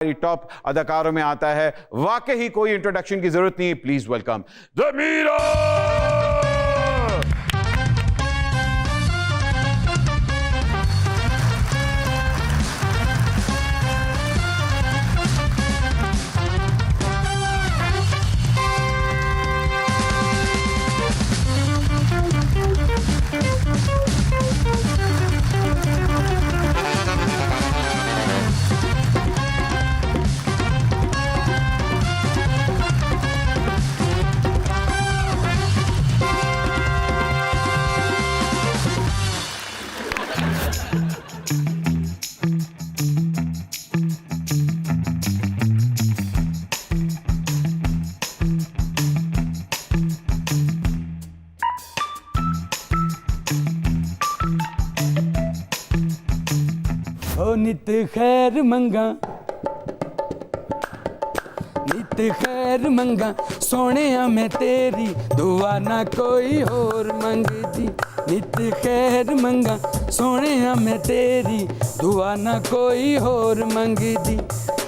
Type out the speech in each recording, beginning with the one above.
Top अदाकारों में आता है, वाकई कोई इंट्रोडक्शन की जरूरत नहीं। Please welcome the Meera. नित खैर मंगा, नित खैर मंगा, सोने मैं तेरी दुआ ना कोई और मंगदी। नित खैर मंगा, सोने मैं तेरी दुआ ना कोई और मंगदी।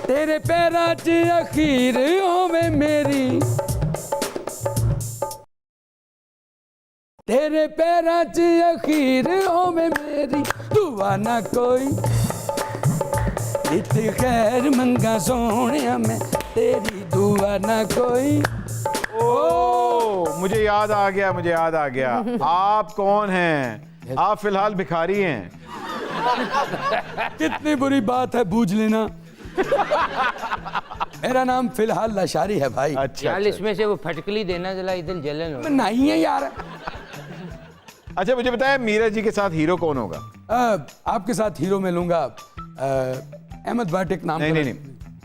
तेरे पैरां च अखीर होवे मेरी, तेरे पैरां च अखीर होवे मेरी दुआ ना कोई। नित खैर मंगा, सोने मैं तेरी दुआ ना कोई। ओ, मुझे याद आ गया, मुझे याद आ गया। आप कौन हैं? आप फिलहाल भिखारी हैं। कितनी बुरी बात है, बूझ लेना। मेरा नाम फिलहाल लाशारी है भाई। अच्छा, यार इसमें से वो फटकली देना जला, इधर जलन हो। नहीं है यार। अच्छा, मुझे बताया मीरा जी के साथ हीरो कौन होगा? आपके साथ हीरो में लूंगा अहमद भट्ट एक नाम। नहीं नहीं नहीं,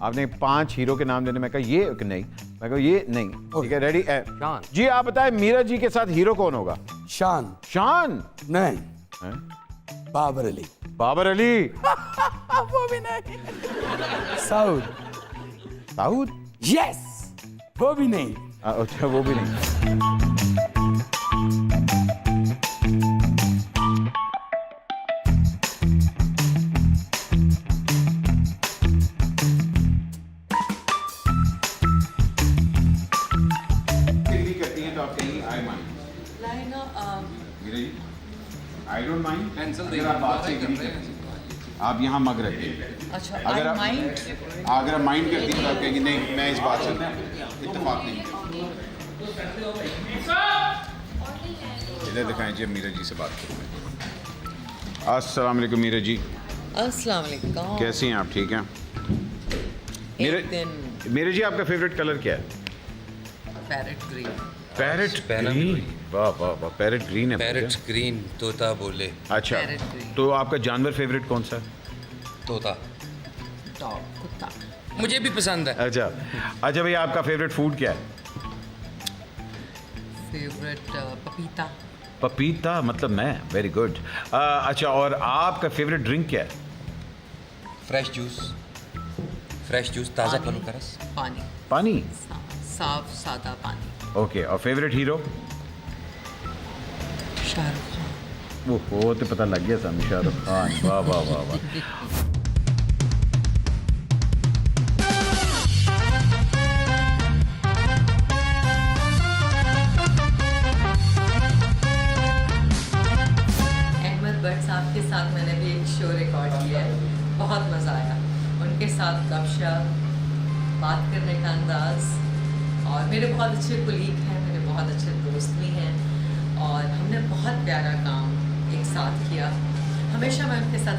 आपने 5 हीरो के नाम देने, मैं कहा ये कि नहीं, मैं कहा ये नहीं। ठीक है, रेडी? शान जी आप बताएं मीरा जी के साथ हीरो कौन होगा? शान। शान नहीं है? बाबर अली। बाबर अली। वो भी नहीं। साउद। साउद? यस, वो भी नहीं। अच्छा, वो भी नहीं। I don't mind. अगर आप बात से एग्री करते हैं, आप यहाँ मग रखिए। अच्छा, अगर आप माइंड करती हैं तो आप कहेंगे नहीं, मैं इस बात से इत्तेफाक नहीं करती। इधर दिखाएं जी, मीरा जी से बात करें। अस्सलाम वालेकुम मीरा जी। अस्सलाम वालेकुम। कैसी हैं आप? ठीक हैं? मीरा जी, आपका फेवरेट कलर क्या है? Parrot green. Parrot green. वाह वाह वाह, पैरेट ग्रीन है। पैरेट ग्रीन, तोता बोले। अच्छा, पैरेट ग्रीन। तो आपका जानवर फेवरेट कौन सा है? तोता डॉग, कुत्ता। मुझे भी पसंद है। अच्छा अच्छा भैया, आपका फेवरेट फूड क्या है? फेवरेट पपीता। पपीता मतलब मैं। Very good. अच्छा, और आपका फेवरेट ड्रिंक क्या है? फ्रेश जूस, फ्रेश जूस, ताज़ा फलों का रस। पानी। पानी। साफ सादा पानी। ओके, और फेवरेट हीरो? शाहरुख खान। वो तो पता लग गया सामने, शाहरुख खान। वाह वाह वाह वाह। अहमद भट्ट साहब के साथ मैंने भी एक शो रिकॉर्ड किया है, बहुत मज़ा आया उनके साथ। गपशप, बात करने का अंदाज, और मेरे बहुत अच्छे कुलीग हैं, मेरे बहुत अच्छे दोस्त भी हैं, और हमने बहुत प्यारा काम एक साथ किया। हमेशा मैं उनके साथ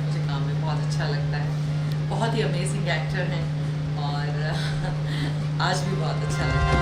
मुझे काम में बहुत अच्छा लगता है। बहुत ही अमेजिंग एक्टर हैं, और आज भी बहुत अच्छा लगा।